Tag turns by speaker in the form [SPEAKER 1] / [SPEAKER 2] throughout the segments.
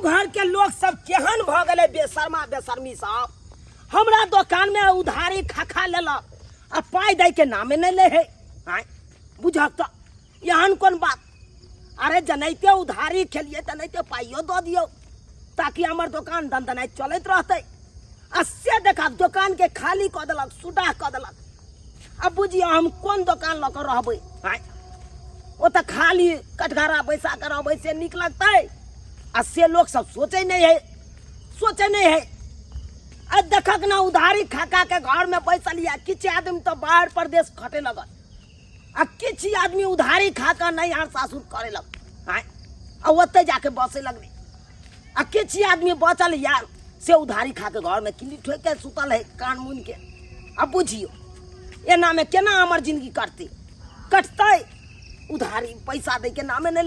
[SPEAKER 1] घर के लोग सब केहन भ गए बेशर्मा बेशर्मी साहब। हमरा दुकान में उधारी खा लेलक आ पाई दे के नामे नहीं ले है। बुझक तो यहन कौन बात। अरे जनैते उधारी खेलिए तनैते पाइयो दो दियो ताकि हमार दुकान दंदनाई चलत रहते। असे देखा दुकान के खाली क देलक सुडाह क देलक। अब बुझिए हम कौन दुकान लक रहबे। वो तो खाली कटघरा पैसा करबे से निक लगता। असे लोग सब सोचे नहीं है। अब देखक ना उधारी खा के घर में पैसा लिया। किसी आदमी तो बाहर प्रदेश खटे लगल आ किसी आदमी उधारी खा कर नहीं यार सासुर करे लग और ओते जाके बसे लगने। आ किसी आदमी बचल यार से उधारी खा के घर में किली ठोक के सुतल है कान मुन के। अब बुझियो एना में केना हमार जिंदगी कटते। उधारी पैसा दे के नामे नहीं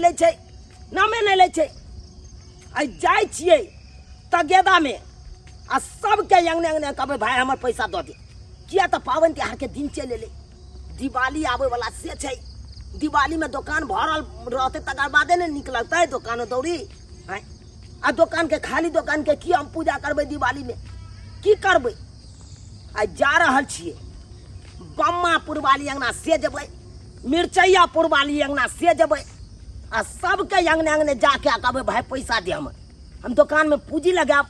[SPEAKER 1] ले छे। आ जाय छिए तगेदा में आ सबके अंगने कहबे भाई हमार पैसा दो दे। किया तो पावन त्योहार के दिन चले ले दिवाली आवे वाला से छै। दिवाली में दुकान भरल रहते तकर बादे ने निकलता है दुकान दौड़ी। आ दुकान के खाली दुकान के की हम पूजा करबे दिवाली में की करबे। आ जा रहल छिए बम्मापुर वाली अंगना से जेबे मिर्चैयापुर वाली अंगना से जेबे आ सबके अंगने जाके कहबे भाई पैसा दे हम दुकान में पूंजी लगाब।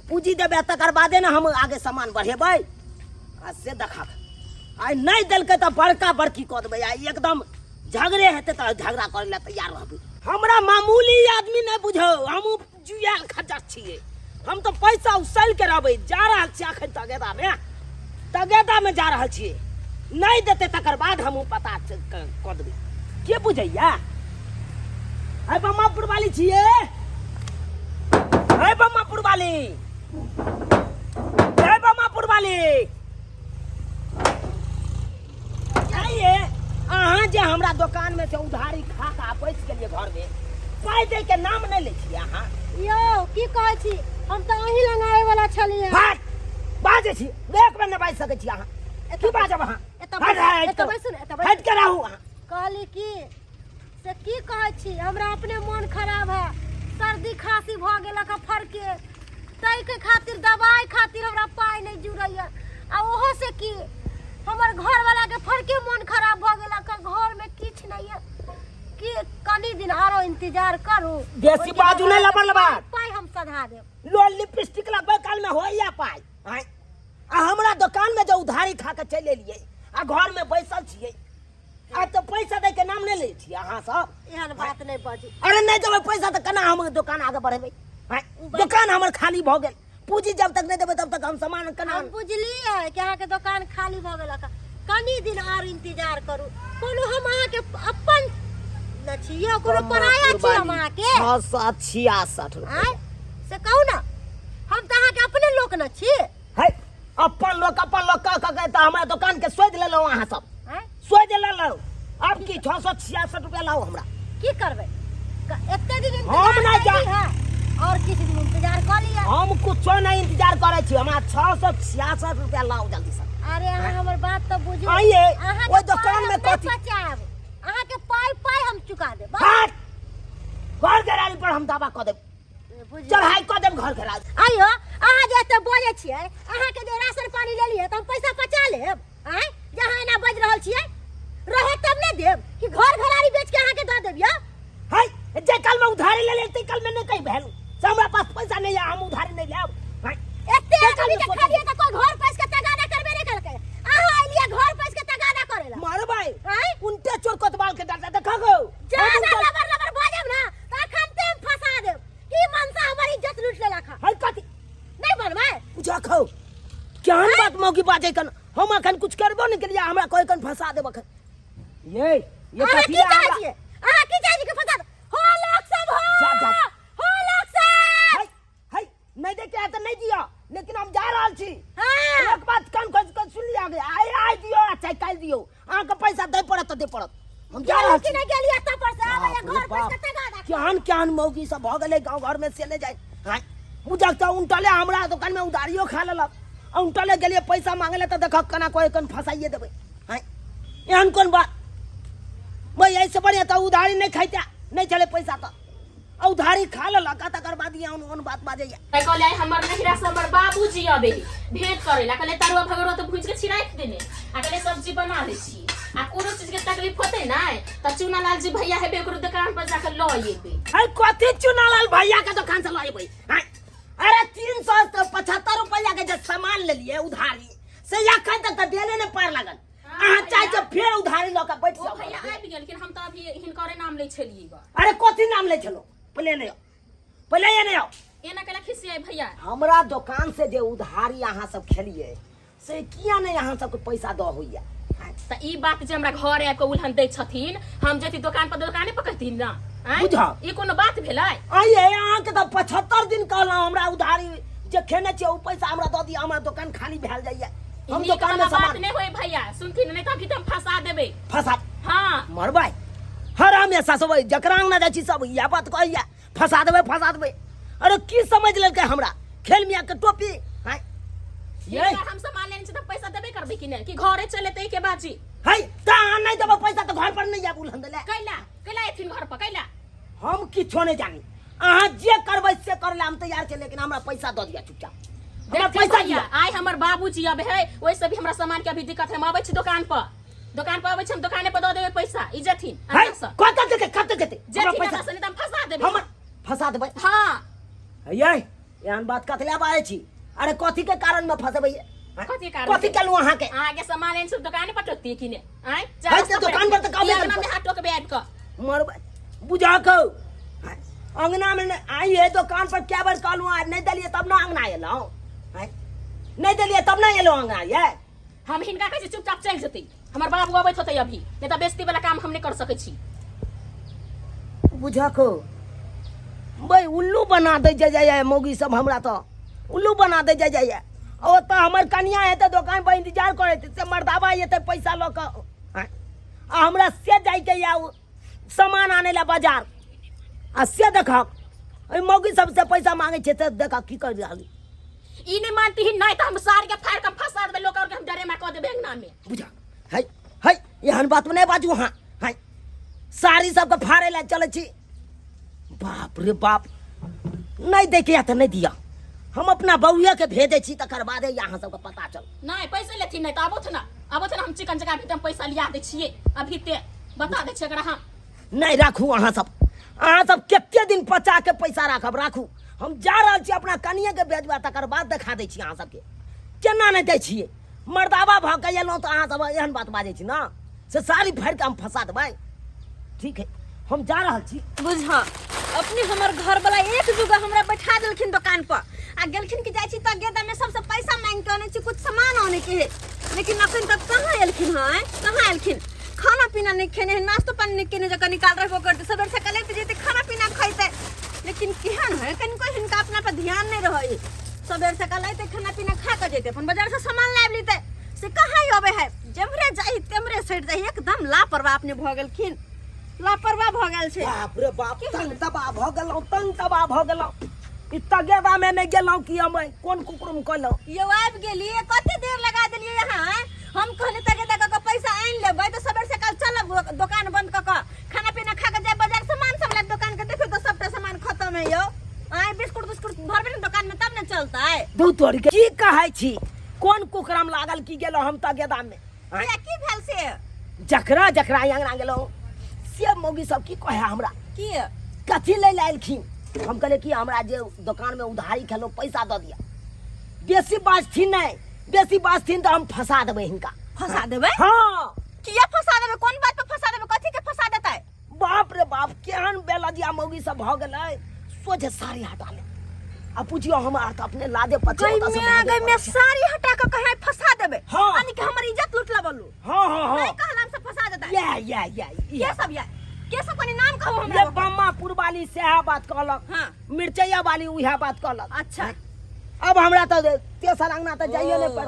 [SPEAKER 1] पूंजी देबे तकर बादे ना हम आगे सामान बढ़ेबै। आ से देखा आई नहीं दिलके तो बड़का बड़की कह देबै। आई एकदम झगड़े हेते तो झगड़ा करे ला तैयार रहबै। हमरा मामूली आदमी नहीं बुझो हम जुआ खजर छिए। हम तो पैसा उसल के रहबै। जा रहल छी अखन तगेदा में जा रहल छिए। नहीं देते तकर बाद हम पता कह देबै। के बुझैया है बम्मापुर वाली छिए। है बम्मापुर वाली अहाँ जे हमरा दुकान में से उधारी खा पैस गेलिए घर में पाई दे के नाम नहीं ले छी। अहाँ
[SPEAKER 2] यो की कहै छी हम तो अही लगाए वाला छलिए।
[SPEAKER 1] हट बाजे छी एक बेर न बाज सकै छी। अहाँ की बाजब। अहाँ हट के रहू। अहाँ
[SPEAKER 2] कहली की से की कहै छी हमरा अपने मन खराब है। सर्दी खांसी भ गेल का फरके तै के खातिर दवाई खातिर हमरा पाई नहीं जुड़ैया। आ ओहो से की हमर घर वाला के फरके मन खराब भ गेल का घर में किछ नहीं है। कि कनी दिन आरो इंतजार करू।
[SPEAKER 1] देसी बाजू नहीं लबा
[SPEAKER 2] पाई हम सधा देब।
[SPEAKER 1] लो लिपस्टिक लगबे काल में होइया पाई। आ हमरा दुकान में जो उधारी खा के चले लिए आ घर में बैसल छिए। आ तो पैसा दे के नाम नहीं ले छी। अहाँ सब
[SPEAKER 2] एहन बात नहीं बाजू।
[SPEAKER 1] अरे नहीं देबै पैसा तो केना हम दुकान आगे बढ़ेबै। दुकान हमर खाली भ गेल। पूंजी जब तक नहीं देबै तब तक हम सामान केना।
[SPEAKER 2] हम बुझलिए कि अहाँ के दुकान खाली भ गेल का कनी दिन और इंतजार करू। कोनो हम अहाँ के अपन न छियो कोनो पराया छी हम अहाँ के
[SPEAKER 1] 666
[SPEAKER 2] आय से कहू ना हम त अहाँ के अपने लोक न छी।
[SPEAKER 1] है अपन लोक का के त हमरा दुकान के सोच लेलो। अहाँ सब सोच लेलो। अब की 666 रुपया लाओ हमरा
[SPEAKER 2] की करबै। एते दिन
[SPEAKER 1] हम ना
[SPEAKER 2] इंतजार है और किसी दिन इंतजार कर लिया।
[SPEAKER 1] हम कुछ नहीं इंतजार करे छी। हमरा 666 रुपया लाओ जल्दी से।
[SPEAKER 2] अरे अहाँ हमर बात तो बुझू।
[SPEAKER 1] आइए
[SPEAKER 2] अहाँ
[SPEAKER 1] ओइ दुकान में कथि
[SPEAKER 2] बचाब। अहाँ के पाई हम चुका देब।
[SPEAKER 1] हट घर घराली पर हम दावा क देब। चढ़ाई क देब घर घराली।
[SPEAKER 2] आइयो अहाँ जे एते बोले छियै अहाँ के जे राशन पानी ले लिए त हम पैसा बचा लेब। आय जहां एना बज रहल छियै रहे तब ने देब कि घर घराली बेच के अहाँ के द देब। या
[SPEAKER 1] है जे कल में उधारी ले लेते कल में नहीं कहीं भेलू से हमरा पास पैसा नहीं है हम उधारी नहीं लेब।
[SPEAKER 2] एते आदमी के खालिए त कोई घर पैस के तगादा करबे नहीं करके। अहाँ आइलिए घर पैस के तगादा करेला
[SPEAKER 1] मारो भाई उनटे चोर कोतवाल के डर देखा गो
[SPEAKER 2] ज्यादा लबर बाजब ना त अखन ते फंसा देब। की मनसा हमारी इज्जत लूट ले रखा
[SPEAKER 1] है कथि
[SPEAKER 2] नहीं बनबै
[SPEAKER 1] पूछा खो क्या बात मौकी बाजे कन हम अखन कुछ करबो नहीं के लिए हमरा कोई कन फंसा देब। अखन ये कथि है हमरा
[SPEAKER 2] अहाँ की चाहिए के फंसा हो लोग सब हो लोग सब
[SPEAKER 1] है नहीं देखे तो नहीं दिया लेकिन हम जा रहल छी।
[SPEAKER 2] हां
[SPEAKER 1] एक बात कान खोज के सुन लिया गया आइ दियो चाहे काल दियो अहाँ के पैसा दे पड़त तो दे पड़त। हम जा रहल छी।
[SPEAKER 2] नहीं गेलिए त पर से आवे घर पैस के तगादा
[SPEAKER 1] केहन मौगी सब भ गेले गांव घर में से ले जाए। हां बुझक त उनटले हमरा दुकान में उधारियो खा लेलक। उनटले गेलिए पैसा मांगले त देख कना कोई कन फसाइए देबै। हां एहन कोन बात भाई ऐसे बढ़िया तो उधारी नहीं खाइता नहीं चले पैसा तो और उधारी खा लेला का तकर बाद ये उन बात बाजैया
[SPEAKER 3] त कहले हमर नहिरा से हमर बाबूजी अबे भेंट करेला कहले तरुआ भगरो त भूज के छिराइक देने आ कहले सब्जी बना दे छी आ कोनो चीज के तकलीफ होते ना त चुनालाल जी भैया हेबे ओकरो दुकान पर जाके ल आइबे।
[SPEAKER 1] है कथी चुनालाल भैया के दुकान से लाइबै? हैं अरे 375 रुपया के जे सामान ले लिए उधारी से या कहीं तक त देने ने पार लगन अहाँ चाहे तो फिर उधारी ल के बैठ
[SPEAKER 3] ओ
[SPEAKER 1] जाओ।
[SPEAKER 3] भैया आबि गेल लेकिन हम त अभी हिनकरे नाम ले छलिए बा।
[SPEAKER 1] अरे कथी नाम ले चलो पहले नहीं आओ, पहले ये नहीं आओ।
[SPEAKER 3] एना केला खिसियाई भैया
[SPEAKER 1] हमरा दुकान से जे उधारी अहाँ सब खेलिए से किया नहीं अहाँ सबके पैसा द होइया?
[SPEAKER 3] त ई बात जे हमरा घर आके उल्हन दै छथिन हम जति दुकान पर दुकाने पकड़थिन ना
[SPEAKER 1] बुझा
[SPEAKER 3] ई कोनो बात भेलै?
[SPEAKER 1] आइए अहाँ के तो 75 दिन कहला हमरा उधारी जे खेने छे उ पैसा हमरा द दिया, हमरा दुकान खाली भेल जाइए। हम
[SPEAKER 3] ई
[SPEAKER 1] दुकान में
[SPEAKER 3] बात
[SPEAKER 1] सामान
[SPEAKER 3] नहीं होई भैया सुनथिन नहीं त अभी हम फंसा देबे।
[SPEAKER 1] फसा
[SPEAKER 3] हां
[SPEAKER 1] मरबै हर हमेशा सब जकरा अंगना जाइ छी सब इएह बात कहैया फसा देबै फसा देबै। अरे की समझ लेलकै हमरा खेल मिया के टोपी? हैं
[SPEAKER 3] ये हम सामान लेने छ त पैसा देबे करबे कि नहीं कि घरे चले तई के बाजी?
[SPEAKER 1] है त अहाँ नहीं देबै पैसा त घर पर नहीं जा बुलहन देले।
[SPEAKER 3] कैला एथिन घर पर कैला?
[SPEAKER 1] हम किछो नहीं जानी, अहाँ जे करबै से करले हम तैयार छै, लेकिन हमरा पैसा द दिया चुपचाप। हमरा पैसा दिया।
[SPEAKER 3] आइ हमर बाबूजी अब है वैसे भी हमरा सामान के अभी दिक्कत है। हम आबै छी दुकान पर आबै छी हम दुकाने पर द देबे पैसा इज्जतथिन
[SPEAKER 1] है कत देते कत देते
[SPEAKER 3] जे
[SPEAKER 1] हमरा
[SPEAKER 3] पैसा
[SPEAKER 1] पैसा
[SPEAKER 3] से नहीं त हम फंसा देबे।
[SPEAKER 1] हमर फसा देबै?
[SPEAKER 3] हां
[SPEAKER 1] ये एहन बात कतले बारे छी? अरे कथी के कारण में फसबै?
[SPEAKER 3] कथी कारण
[SPEAKER 1] कथी कलू अहाँ के?
[SPEAKER 3] आगे सामान लेने सब दुकाने पर टोकती कि ने आइ
[SPEAKER 1] है त दुकान पर त कहबे
[SPEAKER 3] अंगना में हाथ टोक बैठ क
[SPEAKER 1] मरबै बुझा को अंगना में आई है दुकान पर क्या बार कहलू आज नहीं दलिए तब ना अंगना एलौ? हैं नहीं दलिए तब ना एलौ अंगना? ये
[SPEAKER 3] हम हिनका कहै छी चुपचाप चल जतै। हमर बाबू अबैत होतै अभी नहीं त बेइज्जती वाला काम हम नहीं कर सकै छी।
[SPEAKER 1] बुझा को भाई उल्लू बना दे जाए मौगी सब हमरा तो उल्लू बना दे जाए। ओ तो हमर कन्या है तो दुकान पर इंतजार करे से मर्दाबा ये तो पैसा लो का आ हमरा से जाई के या सामान आने ला बाजार आ से देखा मौगी सबसे पैसा मांगे छे तो देखा की कर रहली।
[SPEAKER 3] ई नहीं मानती ही नहीं त हम सार के फाड़ के फंसा देबे लोग और के हम डरे में क देबे अंगना में।
[SPEAKER 1] बुझा है एहन बात में नहीं बाजू। हाँ है साड़ी सबके फाड़े ला चले छी। बाप रे बाप नहीं देखे या तो नहीं दिया, हम अपना बउआ के भेजे छी तकर बाद यहाँ सबके पता चल।
[SPEAKER 3] नहीं पैसे लेथिन नहीं त आबोथ ना हम चिकन जगह भी हम पैसा लिया दे छिए अभी ते बता दे छिए अगर हम
[SPEAKER 1] नहीं राखू अहाँ सब केते दिन बचा के पैसा राखब राखू। हम जा रहल छी अपना कनिया के भेजबा तकर बाद देखा दै छी अहाँ सबके केना नहीं दै छिए। मर्दाबा भ के एलौं तो अहाँ सब एहन बात बाजै छी ना से साड़ी फाड़ के हम फंसा देबै। ठीक है हम जा रहल छी।
[SPEAKER 2] बुझा अपने हमर घर वाला एक जुगा हमरा बैठा देलखिन दुकान पर आ गेलखिन कि जाइ छी त गेदा में सबसे पैसा मांग के आने छी कुछ सामान आने के है, लेकिन अखन तक कहां एलखिन? हैं कहां एलखिन? खाना पीना नहीं खेने नाश्ता पानी नहीं केने जका निकाल रखो करते सवेर से कले जेते खाना पीना खाइते, लेकिन केहन है कनिको हिनका अपना पर ध्यान नहीं रहै। सवेर से कले ते खाना पीना खा के जेते अपन बाजार से सामान लाब लेते से कहां आबे है जमरे जाई तेमरे सेट जाई एकदम लापरवाह अपने भ गेलखिन। लापरवाह भ गेल छै।
[SPEAKER 1] बाप रे बाप तंग तबाह भ गेलौ इ तगेबा में नहीं गेलौ कि हम कोन कुकुरम कहलौ
[SPEAKER 2] यो आब गेली कते देर लगा देलिए यहाँ। हम कहले तके तक पैसा आइन लेबै तो सवेर से कल चलब दुकान बंद क खाना पीना खा के जाए बाजार सामान सब ले दुकान के देखो तो सबटा सामान खत्म है यो। आइ बिस्कुट भरबे न दुकान में तब न चलता है।
[SPEAKER 1] दू तोड़ी के की कहै छी कोन कुकरम लागल की गेलौ हम तगेदा में?
[SPEAKER 2] या की भेल से
[SPEAKER 1] जकरा अंगना गेलौ से मौगी सब की कहे हमरा
[SPEAKER 2] की
[SPEAKER 1] कथी ले लाइलखिन? हम कहले कि हमरा जे दुकान में उधारी खेलो पैसा द दिया। बेसी बाजथिन तो हम फंसा देबै हिनका।
[SPEAKER 2] फंसा देबै?
[SPEAKER 1] हाँ
[SPEAKER 2] किया फंसा देबै? कोन बात पे फंसा देबै? कथी के फंसा देतै?
[SPEAKER 1] बाप रे बाप केहन बेलदिया मौगी सब भ गेलै सोझे साड़ी हटा ले आ पूछियो हमरा त अपने लादे पछे
[SPEAKER 2] गई में साड़ी हटा के कहे फंसा देबै?
[SPEAKER 1] हाँ।
[SPEAKER 2] यानी कि हमर इज्जत लूट लबलू।
[SPEAKER 1] हाँ
[SPEAKER 2] नहीं कहला हम से फंसा देतै।
[SPEAKER 1] ये
[SPEAKER 2] सब के सब कनी नाम कहू
[SPEAKER 1] ये
[SPEAKER 2] हमरा।
[SPEAKER 1] बम्मापुर वाली सेहा बात कहलक।
[SPEAKER 2] हाँ।
[SPEAKER 1] मिर्चैया वाली उहा बात कहलक।
[SPEAKER 2] अच्छा
[SPEAKER 1] अब हमरा तो तेसर अंगना तो जाइए नहीं पर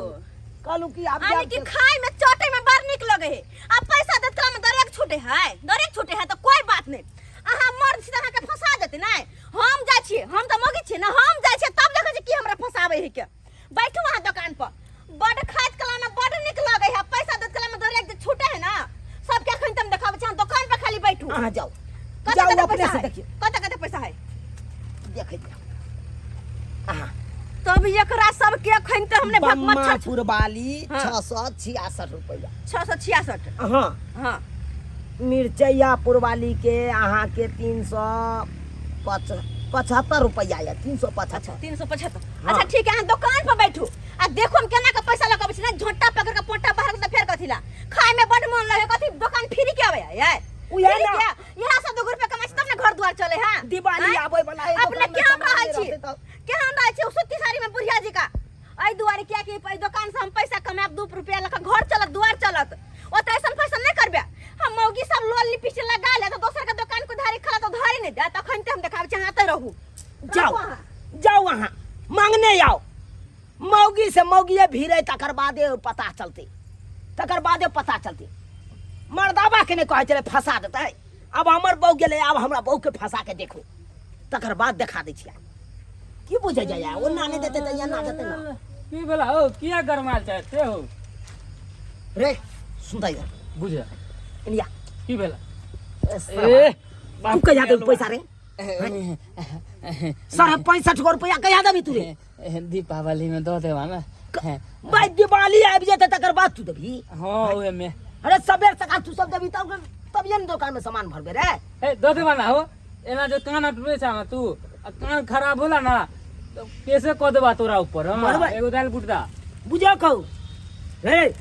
[SPEAKER 1] कहलू कि आप
[SPEAKER 2] यानी कि खाए में चोटे में बड़ निक लगे है। अब पैसा देतला में दरेक छूटे है तो कोई बात नहीं। अहाँ मर्द छी अहाँ के फंसा देते नहीं। हम जाय छी हम त मगी छी ना हम जाय छी तब देखै छी कि हमरा फंसाबै है के। बैठू वहां दुकान पर बड़ खाइत कला में बड़ निक लगे है। पैसा देतला में दरेक छूटे है ना सब के अखन तुम देखाबै छी दुकान पर खाली बैठू।
[SPEAKER 1] अहाँ जाओ
[SPEAKER 2] कते
[SPEAKER 1] अपने
[SPEAKER 2] पैसा
[SPEAKER 1] से
[SPEAKER 2] है?
[SPEAKER 1] देखिए
[SPEAKER 2] कते पैसा है? अब एकरा सब के खैनते हमने
[SPEAKER 1] बम्मा
[SPEAKER 2] मच्छर
[SPEAKER 1] पुरबाली
[SPEAKER 2] हाँ।
[SPEAKER 1] 666 रुपया
[SPEAKER 2] 666।
[SPEAKER 1] हाँ
[SPEAKER 2] हाँ
[SPEAKER 1] मिर्चैया पुरबाली के अहाँ के 375 रुपया या 375।
[SPEAKER 2] 375।
[SPEAKER 1] हाँ।
[SPEAKER 2] अच्छा ठीक है, अहाँ दुकान पर बैठू आ देखो हम केना के पैसा लगाबै छी ना, झोटा पकड़ के पोटा बाहर के फेर कथिला खाए में बड मन लगे, कथी दुकान फ्री के आवे है
[SPEAKER 1] उहे ना।
[SPEAKER 2] यहाँ से 2 रुपया कमाई तब ना घर द्वार चले हैं।
[SPEAKER 1] दिवाली आबै वाला है,
[SPEAKER 2] अपने
[SPEAKER 1] दुकान में
[SPEAKER 2] केहन
[SPEAKER 1] सामान
[SPEAKER 2] रहै
[SPEAKER 1] नहीं
[SPEAKER 2] छी,
[SPEAKER 1] रहतै तो।
[SPEAKER 2] केहन रहै छी सुत्ती साड़ी में बुढ़िया जी का आई दुआरे किया कि दुकान से हम पैसा कमाब 2 रुपया लखा घर चलत द्वार चलत, ओत ऐसन फैसन नहीं करबे। हम मौगी सब लोल पीछे लगा ले तो दोसर के दुकान को धारी खला तो धारी नहीं दे, तखन ते हम देखाब चाहते रहू।
[SPEAKER 1] जाओ जाओ वहाँ मांगने आओ, मौगी से मौगिए भीड़े तकर बादे पता चलते, तकर बादे पता चलते। मर्दाबा के ने कहे चले फंसा देते, अब हमर बहू गेले, अब हमरा बहू के फंसा के देखो, तकर बाद देखा दै छियै की बुझे जाय ओ ना नहीं देते तो या ना देते ना
[SPEAKER 4] की बोला हो, किया गरमाल चाहते हो
[SPEAKER 1] रे सुनता इधर
[SPEAKER 4] बुझे
[SPEAKER 1] इंडिया
[SPEAKER 4] की भेला
[SPEAKER 1] ए तू कह जाते पैसा रे साढ़े 65 रुपया कह देबी तू रे
[SPEAKER 4] दीपावली में दो देवा ना
[SPEAKER 1] भाई दिवाली आबि जेते तकर बाद तू देबी।
[SPEAKER 4] हाँ ओए में
[SPEAKER 1] अरे सबेर सकाल तू सब देबी तब ये दुकान में सामान भरबे रे।
[SPEAKER 4] ए दो देवा ना हो, एना जो कान अटवे छा ना तू, आ कान खराब होला ना तो कैसे क देबा तोरा ऊपर। हां
[SPEAKER 1] मरबे।
[SPEAKER 4] एगो दाल बुटदा
[SPEAKER 1] बुझो कहू रे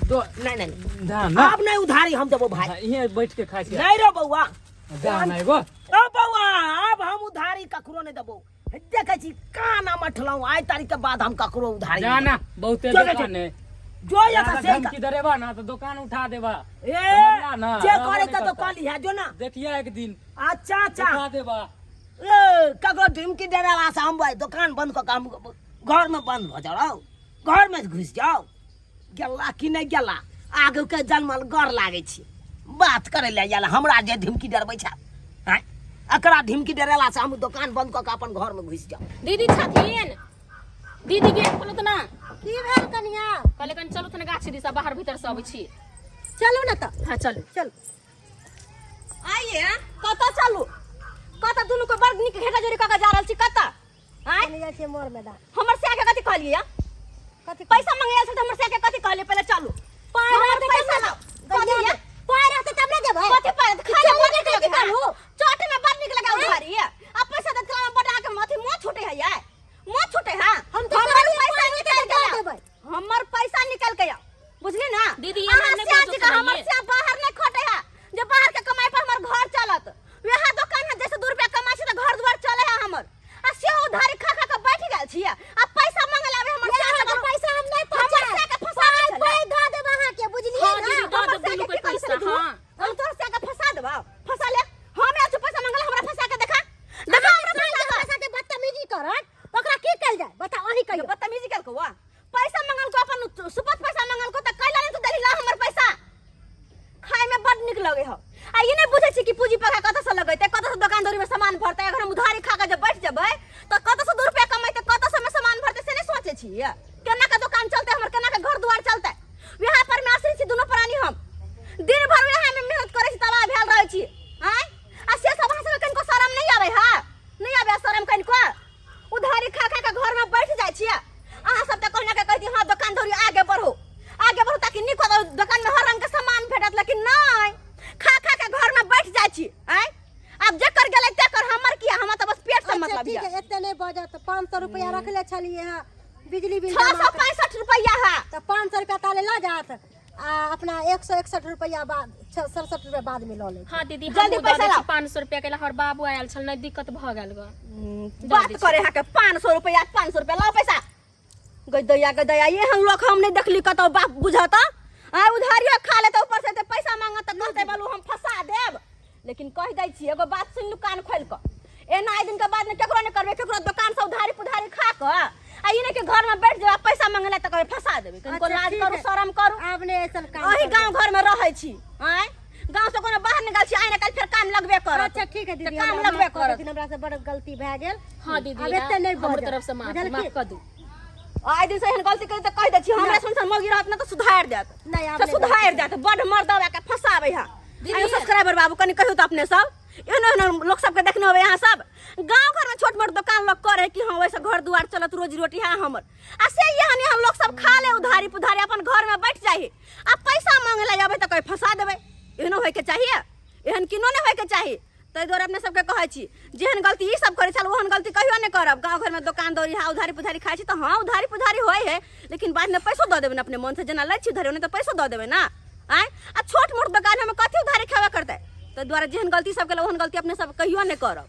[SPEAKER 4] दो
[SPEAKER 1] नहीं नहीं
[SPEAKER 4] दान ना
[SPEAKER 1] अब नहीं उधारी हम देबो भाई,
[SPEAKER 4] इहे बैठ के खाइ छी
[SPEAKER 1] नहीं रे बउआ
[SPEAKER 4] दान एगो
[SPEAKER 1] ओ बउआ अब हम उधारी ककरो नहीं देबो, देखे छी काना मठलौ आई तारीख के बाद हम ककरो उधारी नहीं
[SPEAKER 4] जाना
[SPEAKER 1] देबो।
[SPEAKER 4] बहुते
[SPEAKER 1] चल, चल।
[SPEAKER 4] दुकान है
[SPEAKER 1] जो या से
[SPEAKER 4] धमकी दरेबा ना तो दुकान उठा देबा
[SPEAKER 1] ए
[SPEAKER 4] समझला ना,
[SPEAKER 1] जे
[SPEAKER 4] रहबे
[SPEAKER 1] करे
[SPEAKER 4] नहीं
[SPEAKER 1] तो
[SPEAKER 4] करता।
[SPEAKER 1] काली है जो ना।
[SPEAKER 4] देखिए एक दिन
[SPEAKER 1] अच्छा अच्छा
[SPEAKER 4] उठा देबा
[SPEAKER 1] ए ककरो ढिमकी डेरा से हम भाई दुकान बंद कर काम घर में बंद हो जाओ, घर में घुस जाओ, गेला कि नहीं गेला आगे के जन्मल गड़ लागे छी बात करे ले जाला हमरा जे ढिमकी डरबै छै हैं एकरा ढिमकी डरेला से हम दुकान बंद क के अपन घर में घुस जाओ।
[SPEAKER 3] दीदी छथिन, दीदी गेट खोलो त ना,
[SPEAKER 2] की भेल कनिया?
[SPEAKER 3] कहले कन चलू तने गाछ दिसा बाहर भीतर से अबै छी।
[SPEAKER 2] चलू ना त,
[SPEAKER 3] हां चलू
[SPEAKER 2] चल आइए कत चलू, कत दुनु को बड़ निक घेटा जोरी क के जा रहल छी कत आय कनिया के मोर मैदान हमर से के कथि कहलिए, कथि पैसा मांगे छ त हमर से के कथि कहलिए, पहले चलू पार पैसा लाओ कथि ये पार रहते तब ना देबै, कथि पार खाली मोने के करू चोट में बड़ निक लगा उधारी अब पैसा त तला बड़ा के माथी मुंह छूटे है यार, मुंह छूटे है हम तो पैसा निकाल के देबै, हमर पैसा निकाल के बुझली ना
[SPEAKER 3] दीदी ये मानने को जो
[SPEAKER 2] हमर से बाहर नहीं खोटे है, जे बाहर के कमाई पर हमर घर चलत वहाँ दुकान में जैसे 2 रुपया कमाई छी त घर द्वार चले है हमर, आ से उधारी खा खा के बैठ गेल छी आ पैसा मांगल आवे हमर से पैसा हम नहीं पहुंचा हमर से के फंसा कोई द देब अहाँ के बुझलिए
[SPEAKER 3] हाँ
[SPEAKER 2] ना
[SPEAKER 3] दीदी दो दो दुनु कोई पैसा। हां
[SPEAKER 2] हम तोर से के फंसा देब, फंसा ले हम आज पैसा मांगल हमरा फंसा के देखा देखा हमरा पैसा के बदतमीजी करत ओकरा की कल जाय बता वही कहियो बदतमीजी कल को पैसा मांगल को अपन सुपत पैसा मांगल को त कैला नहीं तू दलीला हमर पैसा खाए में बड़ निक लगे हो आ ये नहीं बुझे छी कि पूंजी पका कत से लगैते, कत से दुकान दौरी में सामान भरते, अगर हम उधारी खा के जब बैठ जबै त कत से 2 रुपया कमाइते कत से में सामान भरते से नहीं सोचे छी केना का दुकान चलते हमर, केना का घर द्वार चलते। यहाँ पर में आश्रित छी दोनों प्राणी हम दिन भर यहाँ में मेहनत करे छी तबाह भेल रहे छी आय आ से सब हंस कनको शरम नहीं आवे है, नहीं आवे शरम कनको उधारी खा खा के घर में बैठ जाय छी अहाँ सब त कहना के कहती हां दुकान दौरी आगे बढ़ो ताकि निको दुकान में हर रंग के सामान भेटत, लेकिन नहीं खा खा के घर में बैठ जाय छी आय अब जेकर गेलै तेकर हमर किया, हम त बस पेट से मतलब
[SPEAKER 5] ठीक है, इतने नहीं बजत 500 रुपया रख ले छलिए है बिजली बिल
[SPEAKER 2] 665 रुपया है
[SPEAKER 5] तो 500 रुपया ताले ला जात आ अपना 161 रुपया बाद 67 रुपया बाद में लो ले।
[SPEAKER 3] हां दीदी
[SPEAKER 2] जल्दी
[SPEAKER 3] हम
[SPEAKER 2] पैसा
[SPEAKER 3] पैसा
[SPEAKER 2] लाओ।
[SPEAKER 3] 500 रुपया के हर बाबू आयल छल नहीं दिक्कत भ गेल ग
[SPEAKER 2] बात करे है के 500 रुपया लाओ पैसा गदैया ये हम लोग हम नहीं देखली कतो बाप बुझाता आ उधारियो खा ले त ऊपर से पैसा मांगत त कहते बोलू हम फंसा देब, लेकिन कह दै छी एगो बात सुन लू कान खोल क एना आई दिन के बाद में केकरो नहीं करबे, केकरो दुकान से उधारी पुधारी खा क आ इने के घर में बैठ जा पैसा मांगले त कहबे फंसा देबे, कनको
[SPEAKER 5] अच्छा,
[SPEAKER 2] लाज
[SPEAKER 5] ठीक
[SPEAKER 2] करू
[SPEAKER 5] है।
[SPEAKER 2] शरम करू
[SPEAKER 5] आपने ऐसा काम
[SPEAKER 2] अही
[SPEAKER 5] कर
[SPEAKER 2] गांव घर में रहै छी आय गांव से कोनो बाहर निकल छी आइने कल फिर काम लगबे करत।
[SPEAKER 5] अच्छा ठीक है दीदी,
[SPEAKER 2] काम
[SPEAKER 5] हमरा
[SPEAKER 2] लगबे
[SPEAKER 5] माफ कर
[SPEAKER 2] करत।
[SPEAKER 5] देथिन, हमरा से बड़ गलती भए गेल।
[SPEAKER 3] हां दीदी
[SPEAKER 5] अब एते नहीं
[SPEAKER 3] हमर
[SPEAKER 5] बजत।
[SPEAKER 3] तरफ से माफ
[SPEAKER 5] बुझल की?
[SPEAKER 3] कर दू
[SPEAKER 2] आइ दिन से एहन गलती करे त कह दै छी हमरा सुनसन मौगी रहत न त सुधार देत,
[SPEAKER 5] नहीं, आप
[SPEAKER 2] से
[SPEAKER 5] नहीं
[SPEAKER 2] सुधार देत बड़ मर्दवा के फंसाबै है। दीदी सब्सक्राइबर बाबू कनी कहियो त अपने सब
[SPEAKER 6] एहन लोग सबके देखने होवे यहाँ सब गांव घर में छोट मोट दुकान लोग करे कि हाँ वैसे घर दुआर चलत रोजी रोटी है हमर आ से यहाँ लोग सब खा ले उधारी पुधारी अपन घर में बैठ जाए आ पैसा मांगे ला जाबे तो कहीं फंसा देवे एहनो होय के चाहिए एहन किनो नहीं होय के चाहिए ताहि दुआरे अपने सबके कहै छी जेहन गलती ई सब करे चल ओहन गलती कहियो नहीं करब गांव घर में दुकान दौरी हाँ उधारी पुधारी खाई छी तो हाँ उधारी पुधारी होय है लेकिन बाद में पैसो दे देबे अपने मन से जना लै छी उधारी उन्हें तो पैसो दे देबे ना आय आ छोट मोट दुकान में कथी उधारी खावा करते ताहि दुआरे जेहन गलती सब केलक ओहन गलती अपने सब कहियो नहीं करब।